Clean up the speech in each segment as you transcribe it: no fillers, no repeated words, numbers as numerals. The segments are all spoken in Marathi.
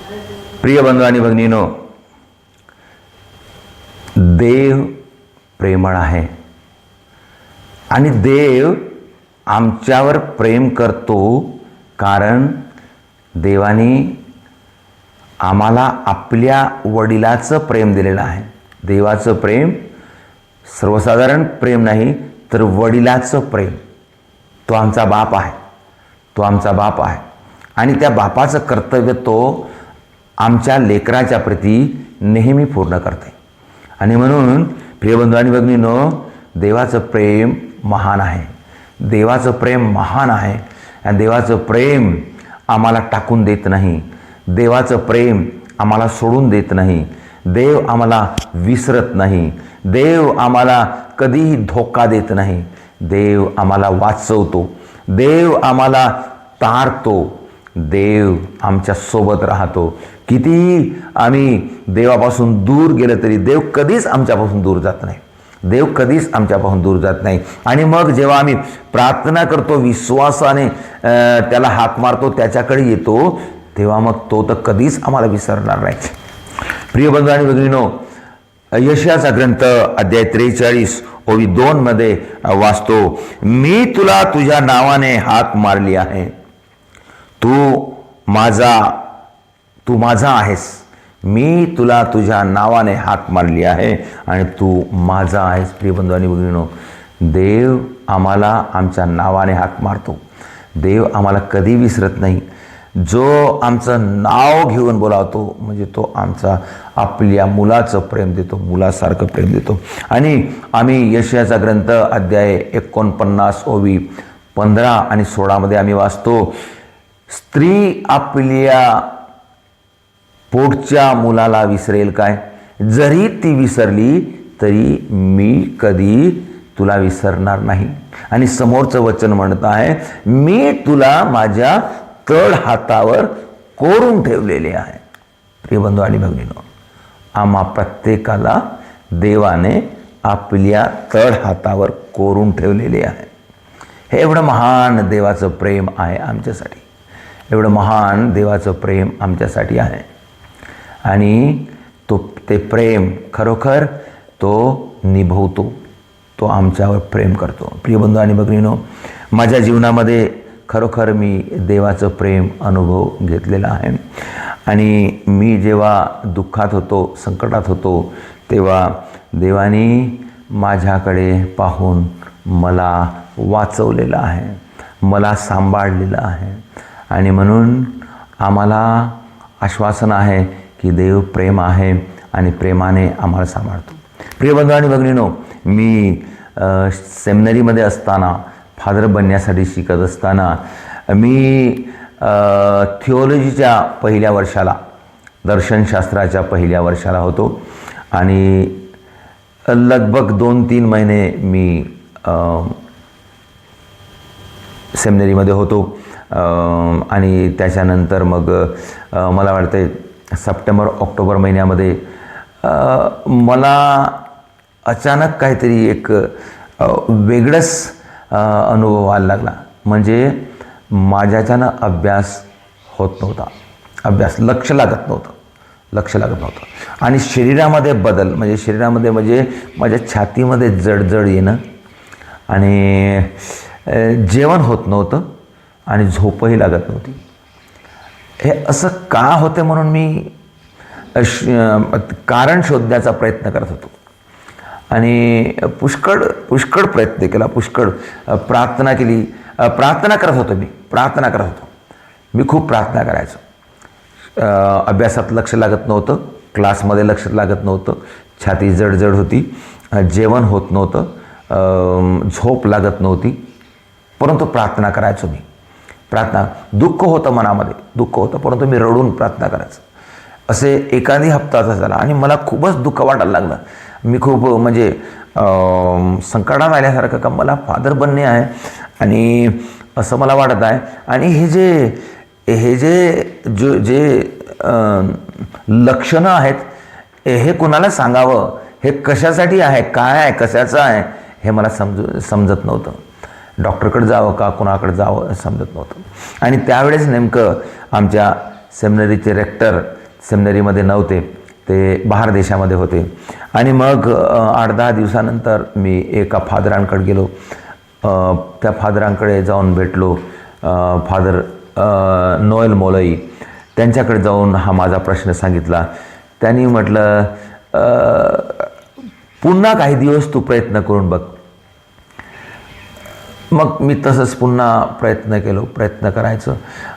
प्रिय बंधू आणि भगिनीनो, देव प्रेमळ आहे आणि देव आमच्यावर प्रेम करतो, कारण देवाने आम्हाला आपल्या वडिलाचं प्रेम दिलेलं आहे. देवाचं प्रेम सर्वसाधारण प्रेम नाही, तर वडिलाचं प्रेम. तो आमचा बाप आहे, तो आमचा बाप आहे आणि त्या बापाचं कर्तव्य तो आमच्या लेकराच्या प्रती नेहमी पूर्ण करते. आणि म्हणून प्रियबंधू आणि भगिनीनो, देवाचं प्रेम महान आहे. देवाचं प्रेम महान आहे आणि देवाचं प्रेम आम्हाला टाकून देत नाही. देवाचं प्रेम आम्हाला सोडून देत नाही. देव आम्हाला विसरत नाही. देव आम्हाला कधीही धोका देत नाही. देव आम्हाला वाचवतो. देव आम्हाला तारतो. देव आमच्या सोबत राहतो. कितीही आम्ही देवापासून दूर गेलं तरी देव कधीच आमच्यापासून दूर जात नाही. देव कधीच आमच्यापासून दूर जात नाही. आणि मग जेव्हा आम्ही प्रार्थना करतो, विश्वासाने त्याला हाक मारतो, त्याच्याकडे येतो, तेव्हा मग तो तर कधीच आम्हाला विसरणार नाही. प्रिय बंधू आणि भगिनीनो, यशाचा ग्रंथ अध्याय 43 ओवी 2 मध्ये वाचतो, मी तुला तुझ्या नावाने हाक मारली आहे, तू माझा आहेस. मी तुला तुझ्या नावाने हाक मारली आहे आणि तू माझा आहेस. प्रिय बंधू आणि भगिनीनो, देव आम्हाला आमच्या नावाने हाक मारतो. देव आम्हाला कधी विसरत नाही. जो आमचं नाव घेऊन बोलावतो म्हणजे तो आमचा आपल्या मुलाचं प्रेम देतो, मुलासारखं प्रेम देतो. आणि आम्ही यशाचा ग्रंथ अध्याय 49 ओवी 15 आणि 16 मध्ये आम्ही वाचतो, स्त्री आपल्या पोटच्या मुलाला विसरेल काय? जरी ती विसरली तरी मी कधी तुला विसरणार नाही. आणि समोरचं वचन म्हणत आहे, मी तुला माझ्या तळ हातावर कोरून ठेवलेले आहे. प्रिय बंधू आणि भगिनीनो, आम्हा प्रत्येकाला देवाने आपल्या तळ हातावर कोरून ठेवलेले आहे. हे एवढं महान देवाचं प्रेम आहे आमच्यासाठी. एवढं महान देवाचं प्रेम आमच्यासाठी आहे. आणि ते प्रेम खरोखर तो निभवतो, तो आमच्यावर प्रेम करतो. प्रिय बंधू आणि भगिनीनो, माझ्या जीवनामध्ये खरोखर मी देवाचं प्रेम अनुभव घेतलेला आहे. आणि मी जेव्हा दुःखात होतो, संकटात होतो, तेव्हा देवाने माझ्याकडे पाहून मला वाचवलेलं आहे, मला सांभाळलेलं आहे. आणि म्हणून आम्हाला आश्वासन आहे की देव प्रेम आहे आणि प्रेमाने आम्हाला सांभाळतो. प्रिय बंधू आणि भगिनीनो, मी सेमिनरीमध्ये असताना, फादर बनण्यासाठी शिकत असताना, मी थिओलॉजीच्या पहिल्या वर्षाला, दर्शनशास्त्राच्या पहिल्या वर्षाला होतो. आणि लगभग 2-3 महिने मी सेमिनरीमध्ये होतो. आणि त्याच्यानंतर मग मला वाटतं सप्टेंबर-ऑक्टोबर महिन्यामध्ये मला अचानक काहीतरी एक वेगळंच अनुभव व्हायला लागला. म्हणजे माझ्याच्यानं अभ्यास होत नव्हता, लक्ष लागत नव्हतं. आणि शरीरामध्ये बदल, म्हणजे शरीरामध्ये म्हणजे माझ्या छातीमध्ये जडजड येणं, आणि जेवण होत नव्हतं आणि झोपही लागत नव्हती. हे असं का होते म्हणून मी कारण शोधण्याचा प्रयत्न करत होतो. आणि पुष्कळ प्रयत्न केला, पुष्कळ प्रार्थना केली. प्रार्थना करत होतो मी खूप प्रार्थना करायचो. अभ्यासात लक्ष लागत नव्हतं, क्लासमध्ये लक्ष लागत नव्हतं, छाती जडजड होती, जेवण होत नव्हतं, झोप लागत नव्हती, परंतु प्रार्थना करायचो मी. दुःख होतं, मनामध्ये दुःख होतं, परंतु मी रडून प्रार्थना करायचो. असे एखादी हप्ताचा झाला आणि मला खूपच दुःख वाटायला लागलं. मी खूप म्हणजे संकटात आल्यासारखं, का मला फादर बनणे आहे आणि असं मला वाटत आहे. आणि हे जे लक्षणं आहेत, हे कुणाला सांगावं, हे कशासाठी आहे, काय आहे, कशाचं आहे, हे मला समजत नव्हतं. डॉक्टरकडे जावं का कुणाकडे जावं समजत नव्हतं. आणि त्यावेळेस नेमकं आमच्या सेमिनरीचे रेक्टर सेमिनरीमध्ये नव्हते, ते बाहेर देशामध्ये होते. आणि मग 8-10 दिवसानंतर मी एका फादरांकडे गेलो. त्या फादरांकडे जाऊन भेटलो, फादर नोएल मोलई. त्यांच्याकडे जाऊन हा माझा प्रश्न सांगितला. त्यांनी म्हटलं, पुन्हा काही दिवस तू प्रयत्न करून बघ. मग मी तसंच पुन्हा प्रयत्न करायचो.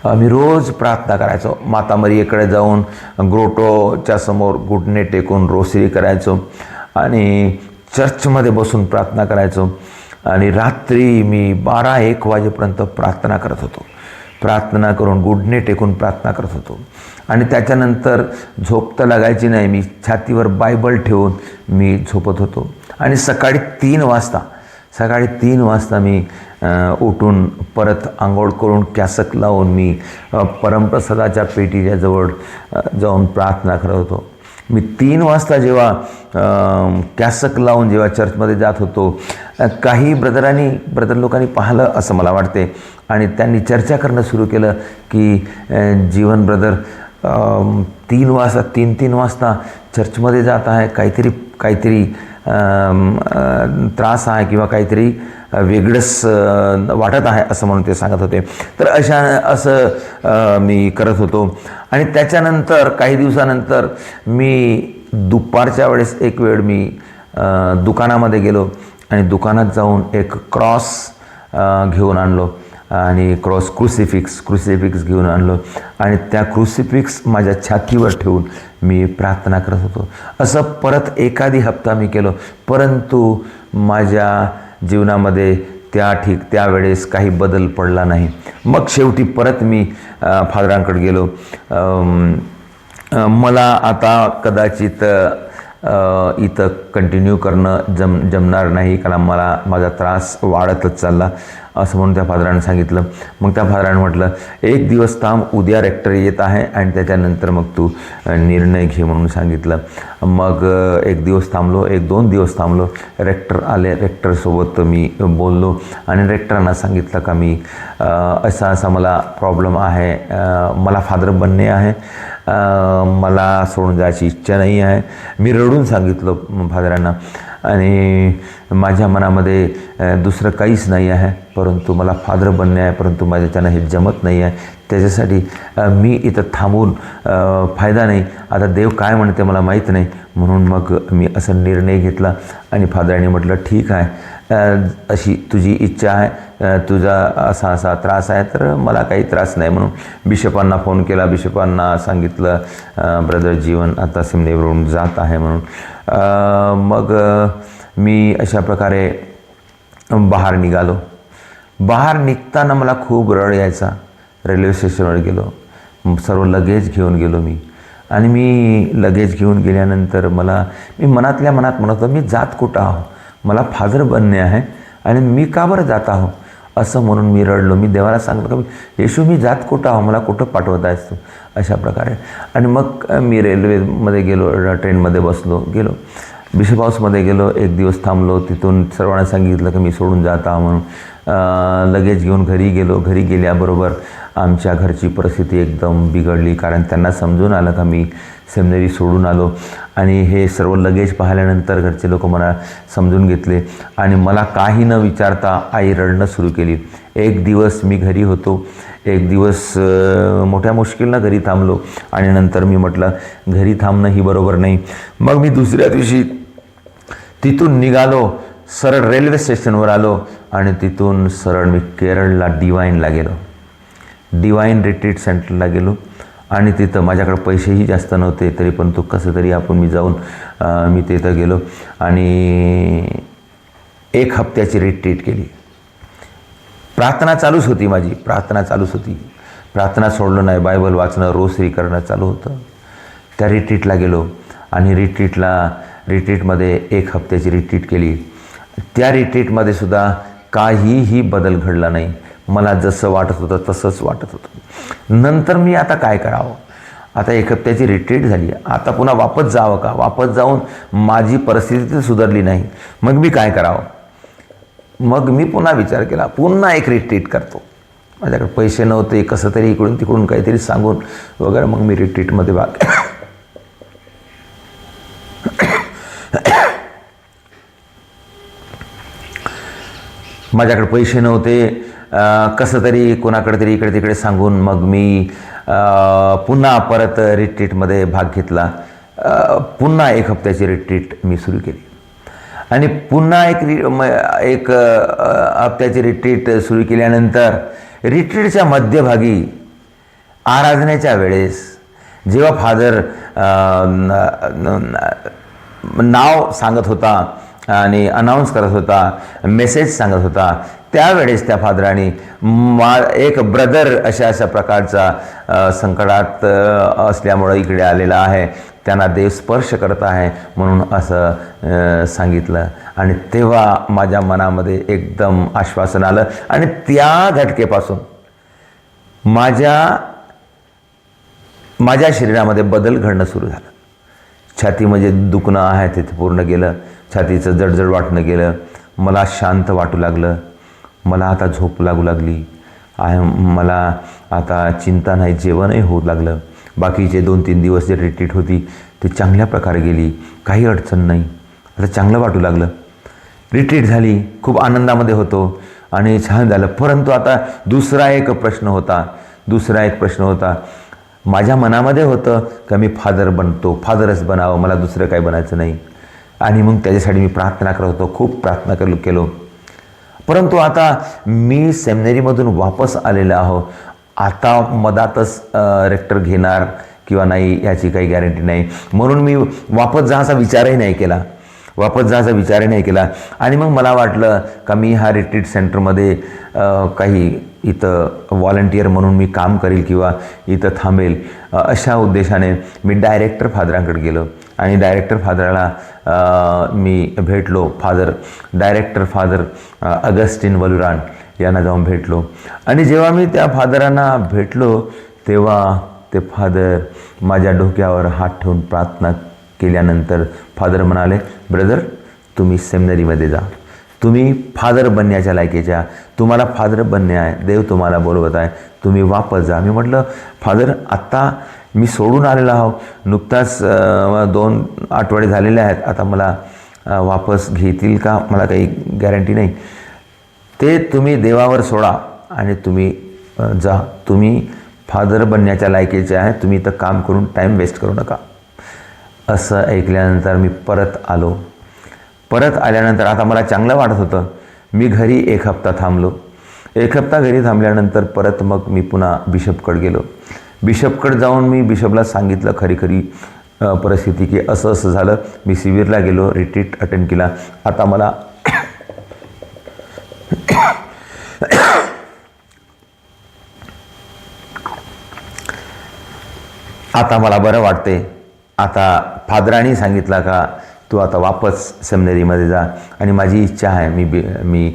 मी रोज प्रार्थना करायचो. माता मरियेकडे जाऊन ग्रोटोच्या समोर घुटणे टेकून रोसरी करायचो आणि चर्चमध्ये बसून प्रार्थना करायचो. आणि रात्री मी 12-1 वाजेपर्यंत प्रार्थना करत होतो. प्रार्थना करून घुटणे टेकून प्रार्थना करत होतो. आणि त्याच्यानंतर झोप तर लागायची नाही. मी छातीवर बायबल ठेवून मी झोपत होतो. आणि सकाळी 3 वाजता मी उठून परत आंघोळ करून कॅसक लावून मी परमप्रसादाच्या पेटीच्या जवळ जाऊन प्रार्थना करत होतो. मी 3 वाजता जेव्हा कॅसक लावून जेव्हा चर्चमध्ये जात होतो, काही ब्रदर लोकांनी पाहिलं असं मला वाटते. आणि त्यांनी चर्चा करणं सुरू केलं की जीवन ब्रदर 3 वाजता चर्चमध्ये जात आहे, काहीतरी त्रास आहे किंवा काहीतरी वेगळंच वाटत आहे असं म्हणून ते सांगत होते. तर असं मी करत होतो. आणि त्याच्यानंतर काही दिवसानंतर मी दुपारच्या वेळेस एक वेळ मी दुकानामध्ये गेलो आणि दुकानात जाऊन एक क्रॉस घेऊन आणलो आणि क्रुसिफिक्स घेऊन आणलो आणि त्या क्रुसिफिक्स माझ्या छातीवर ठेवून मी प्रार्थना करत होतो. असं परत एखादी हप्ता मी केलो, परंतु माझ्या जीवनामध्ये त्यावेळेस काही बदल पडला नाही. मग शेवटी परत मी फादरांकडे गेलो. मला आता कदाचित इथं कंटिन्यू करणं जमणार नाही, कारण माझा त्रास वाढतच चालला असं म्हणून त्या फादरांनी सांगितलं. मग त्या फादरांनी म्हटलं, 1 दिवस थांब, उद्या रेक्टर येत आहे आणि त्याच्यानंतर मग तू निर्णय घे म्हणून सांगितलं. मग 1 दिवस थांबलो, 1-2 दिवस थांबलो. रेक्टर आले. रेक्टरसोबत मी बोललो आणि रेक्टरांना सांगितलं का मी असा मला प्रॉब्लेम आहे, मला फादर बनणे आहे, मला सोडून जायची इच्छा नाही आहे. मी रडून सांगितलं फादरांना आणि माझ्या मनामध्ये दुसरं काहीच नाही आहे, परंतु मला फादर बनणे आहे, परंतु माझ्याच्यानं हे जमत नाही आहे. त्याच्यासाठी मी इथं थांबून फायदा नाही. आता देव काय म्हणते मला माहीत नाही. म्हणून मग मी असा निर्णय घेतला आणि फादरांनी म्हटलं, ठीक आहे, अशी तुझी इच्छा आहे, तुझा असा त्रास आहे, तर मला काही त्रास नाही. म्हणून बिशपांना फोन केला. बिशपांना सांगितलं, ब्रदर जीवन आता सेमिनरीवरून जात आहे म्हणून. मग मी अशा प्रकारे बाहेर निघालो. बाहेर निघताना मला खूप रड यायचा. रेल्वे स्टेशनवर गेलो, सर्व लगेज घेऊन गेलो मी. आणि मी लगेज घेऊन गेल्यानंतर मी मनातल्या मनात म्हणत होतो, मी जात कुठं आहो, मला फादर बनणे आहे आणि मी का बरं जात आहो असं म्हणून मी रडलो. मी देवाला सांगितलं का येशू, मी जात कुठं आहो, मला कुठं पाठवत आहेस तू, अशा प्रकारे. आणि मग मी रेल्वेमध्ये गेलो, ट्रेनमध्ये गेलो बिशप हाऊसमध्ये गेलो. 1 दिवस थांबलो. तिथून सर्वांना सांगितलं की मी सोडून जात आहो म्हणून. लगेच घेऊन घरी गेलो. घरी गेल्याबरोबर आमच्या घरची परिस्थिती एकदम बिघडली, कारण त्यांना समजून आलं का मी सेमिनरी सोडून आलो. आणि हे सर्व लगेज पाहिल्यानंतर घरचे लोक मला समजून घेतले आणि मला काही न विचारता आई रडणं सुरू केली. 1 दिवस मी घरी होतो. 1 दिवस मोठ्या मुश्किलनं घरी थांबलो आणि नंतर मी म्हटलं, घरी थांबणं ही बरोबर नाही. मग मी दुसऱ्या दिवशी तिथून निघालो, सरळ रेल्वे स्टेशनवर आलो आणि तिथून सरळ मी केरळला डिवाईनला गेलो. डिवाईन रिट्रीट सेंटरला गेलो आणि तिथं माझ्याकडे पैसेही जास्त नव्हते, तरी पण तो कसं तरी मी जाऊन मी तिथं गेलो आणि 1 हप्त्याची रिट्रीट केली. प्रार्थना चालूच होती माझी, प्रार्थना सोडलं नाही. बायबल वाचणं, रोसरी करणं चालू होतं. त्या रिट्रीटला गेलो आणि रिट्रीटमध्ये 1 हप्त्याची रिट्रीट केली. त्या रिट्रीटमध्ये सुद्धा काहीही बदल घडला नाही. मला जसं वाटत होतं तसंच वाटत होतं. नंतर मी आता काय करावं, आता 1 हप्त्याची रिट्रीट झाली, आता पुन्हा वापस जावं का? वापस जाऊन माझी परिस्थिती सुधारली नाही, मग मी काय करावं? मग मी पुन्हा विचार केला, पुन्हा 1 रिट्रीट करतो. माझ्याकडे पैसे नव्हते, कसं तरी इकडून तिकडून काहीतरी सांगून वगैरे मग मी रिट्रीटमध्ये भाग माझ्याकडे पैसे नव्हते, कसं तरी कोणाकडे तरी इकडे तिकडे सांगून मग मी पुन्हा परत रिट्रीटमध्ये भाग घेतला. पुन्हा 1 हप्त्याची रिट्रीट मी सुरू केली आणि पुन्हा एक हप्त्याची रिट्रीट सुरू केल्यानंतर रिट्रीटच्या मध्यभागी आराधनेच्या वेळेस जेव्हा फादर नाव सांगत होता आणि अनाऊन्स करत होता, मेसेज सांगत होता, त्यावेळेस त्या फादरांनी एक ब्रदर अशा प्रकारचा संकटात असल्यामुळं इकडे आलेला आहे, त्यांना देव स्पर्श करत आहे म्हणून असं सांगितलं. आणि तेव्हा माझ्या मनामध्ये एकदम आश्वासन आलं आणि त्या घटकेपासून माझ्या शरीरामध्ये बदल घडणं सुरू झालं. छाती म्हणजे दुखणं आहे तिथे पूर्ण गेलं, छातीचं जडजड वाटणं गेलं, मला शांत वाटू लागलं, मला आता झोप लागू लागली आहे, मला आता चिंता नाही, जेवणही होऊ लागलं. बाकीचे 2-3 दिवस जे रिट्रीट होती ती चांगल्या प्रकारे गेली, काही अडचण नाही, आता चांगलं वाटू लागलं. रिट्रीट झाली, खूप आनंदामध्ये होतो आणि छान झालं. परंतु आता दुसरा एक प्रश्न होता. माझ्या मनामध्ये होतं का मी फादर बनतो, फादरच बनावं, मला दुसरं काही बनायचं नाही. आणि मग त्याच्यासाठी मी प्रार्थना करत होतो, खूप प्रार्थना केलो. परंतु आता मी सेमिनरीमधून वापस आलेलो आहो, आता मधातच रेक्टर घेणार किंवा नाही याची काही गॅरंटी नाही, म्हणून मी वापस जायचा विचारही नाही केला. आणि मग मला वाटलं का मी हा रिट्रीट सेंटरमध्ये काही इथं व्हॉलंटियर म्हणून मी काम करेल किंवा इथं थांबेल, अशा उद्देशाने मी डायरेक्टर फादरांकडे गेलो आणि डायरेक्टर फादराला मी भेटलो. डायरेक्टर फादर अगस्टिन वलुरान यांना जाऊन भेटलो. आणि जेव्हा मी त्या फादरांना भेटलो तेव्हा ते फादर माझ्या डोक्यावर हात ठेवून प्रार्थना केल्यानंतर फादर म्हणाले, ब्रदर तुम्ही सेमिनरीमध्ये जा, तुम्ही फादर बनण्याच्या लायकीच्या, तुम्हाला फादर बनणे आहे, देव तुम्हाला बोलवत आहे, तुम्ही वापस जा. मी म्हटलं, फादर आत्ता मी सोडून आलेलो आहो, नुकताच 2 आठवडे झालेले आहेत, आता मला वापस घेतील का मला काही गॅरंटी नाही. ते तुम्ही देवावर सोडा आणि तुम्ही जा, तुम्ही फादर बनण्याच्या लायकीचे आहे, तुम्ही इथं काम करून टाईम वेस्ट करू नका. असं ऐकल्यानंतर मी परत आलो. परत आल्यानंतर आता मला चांगलं वाटत होतं. मी घरी 1 हप्ता थांबलो. 1 हप्ता घरी थांबल्यानंतर परत मग मी पुन्हा बिशपकडे गेलो. बिशपकडे जाऊन मी बिशपला सांगितलं खरी परिस्थिती की असं झालं, मी शिबिरला गेलो, रिट्रीट अटेंड केला, आता मला बरं वाटते. आता फादरांनी सांगितलं का तू आता वापस सेमिनरीमध्ये जा आणि माझी इच्छा आहे मी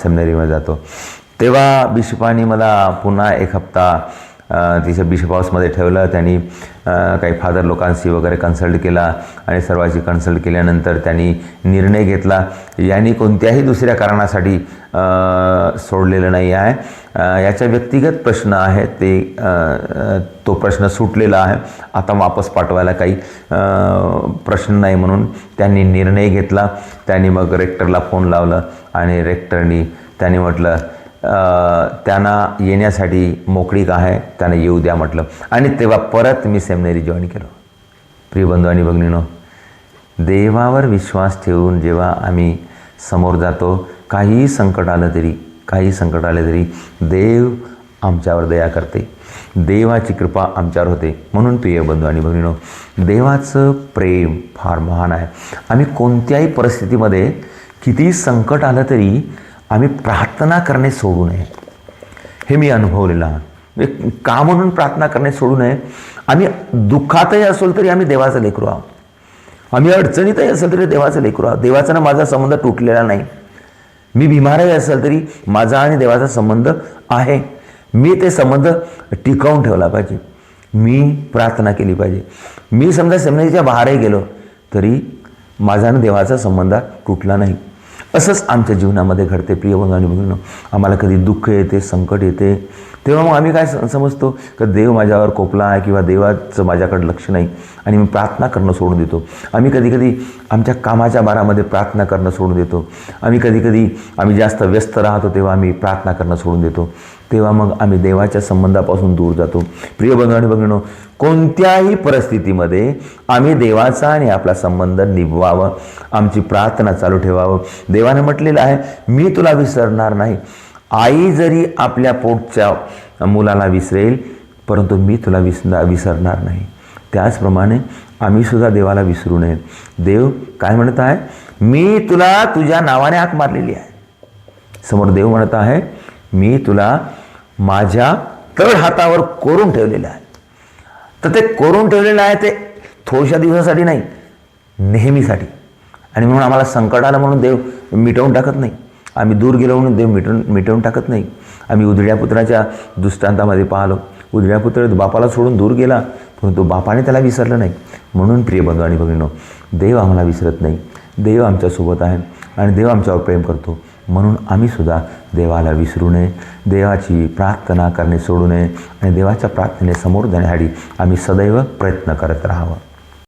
सेमिनरीमध्ये जातो. तेव्हा बिशपानी मला पुन्हा 1 हप्ता तिच्या बिशप हाऊसमध्ये ठेवलं. त्यांनी काही फादर लोकांशी वगैरे कन्सल्ट केला आणि सर्वांशी कन्सल्ट केल्यानंतर त्यांनी निर्णय घेतला, यांनी कोणत्याही दुसऱ्या कारणासाठी सोडलेलं नाही आहे, याच्या व्यक्तिगत प्रश्न आहे तो प्रश्न सुटलेला आहे, आता वापस पाठवायला काही प्रश्न नाही म्हणून त्यांनी निर्णय घेतला. त्यांनी मग रेक्टरला फोन लावलं आणि त्यांनी म्हटलं त्यांना येण्यासाठी मोकळीक आहे, त्यांना येऊ द्या म्हटलं. आणि तेव्हा परत मी सेमिनरी जॉईन केलं. प्रिय बंधू आणि भगिनींनो, देवावर विश्वास ठेवून जेव्हा आम्ही समोर जातो, काही संकट आलं तरी देव आमच्यावर दया करते, देवाची कृपा आमच्यावर होते. म्हणून प्रिय बंधू आणि भगिनींनो, देवाचं प्रेम फार महान आहे. आम्ही कोणत्याही परिस्थितीमध्ये किती संकट आलं तरी आम्ही प्रार्थना करणे सोडू नये, हे मी अनुभवलेलं आहे. का म्हणून प्रार्थना करणे सोडू नये? आम्ही दुःखातही असेल तरी आम्ही देवाचं लेकरू आहोत, आम्ही अडचणीतही असेल तरी देवाचं लेकरू आहोत. देवाचा ना माझा संबंध तुटलेला नाही. मी बिमारही असेल तरी माझा आणि देवाचा संबंध आहे. मी ते संबंध टिकवून ठेवला पाहिजे, मी प्रार्थना केली पाहिजे. मी समजा सेमिनरीच्या बाहेरही गेलो तरी माझा आणि देवाचा संबंध तुटला नाही. असंच आमच्या जीवनामध्ये घडते प्रिय बंधू आणि भगिनींनो. आम्हाला कधी दुःख येते, संकट येते, तेव्हा मग आम्ही काय समजतो की देव माझ्यावर कोपला आहे किंवा देवाचं माझ्याकडे लक्ष नाही आणि मी प्रार्थना करणं सोडून देतो. आम्ही कधीकधी आमच्या कामाच्या भारामध्ये प्रार्थना करणं सोडून देतो. आम्ही जास्त व्यस्त राहतो तेव्हा आम्ही प्रार्थना करणं सोडून देतो. तेव्हा मग आम्ही देवाच्या संबंधापासून दूर जातो. प्रिय बंधू आणि भगिनींनो, कोणत्याही परिस्थितीमध्ये आम्ही देवाचा आणि आपला संबंध निभवावं, आमची प्रार्थना चालू ठेवावं. देवाने म्हटलेलं आहे, मी तुला विसरणार नाही. आई जरी आपल्या पोटच्या मुलाला विसरेल, परंतु मी तुला विसरणार नाही. त्याचप्रमाणे आम्ही सुद्धा देवाला विसरू नये. देव काय म्हणत आहे? मी तुला तुझ्या नावाने हाक मारलेली आहे. समोर देव म्हणत आहे, मी तुला माझ्या तळ हातावर कोरून ठेवलेलं आहे. तर ते कोरून ठेवलेलं आहे ते थोड्याशा दिवसासाठी नाही, नेहमीसाठी. आणि म्हणून आम्हाला संकट आलं म्हणून देव मिटवून टाकत नाही. आम्ही दूर गेलो म्हणून देव मिटवून टाकत नाही. आम्ही उधळ्या पुत्राच्या दृष्टांतामध्ये पाहिलो. उधळ्या पुत्र बापाला सोडून दूर गेला, परंतु बापाने त्याला विसरलं नाही. म्हणून प्रिय बंधू आणि भगिनींनो, देव आम्हाला विसरत नाही. देव आमच्यासोबत आहे आणि देव आमच्यावर प्रेम करतो. म्हणून आम्ही सुद्धा देवाला विसरू नये, देवाची प्रार्थना करणे सोडू नये आणि देवाच्या प्रार्थने समोर जाण्यासाठी आम्ही सदैव प्रयत्न करत राहावं.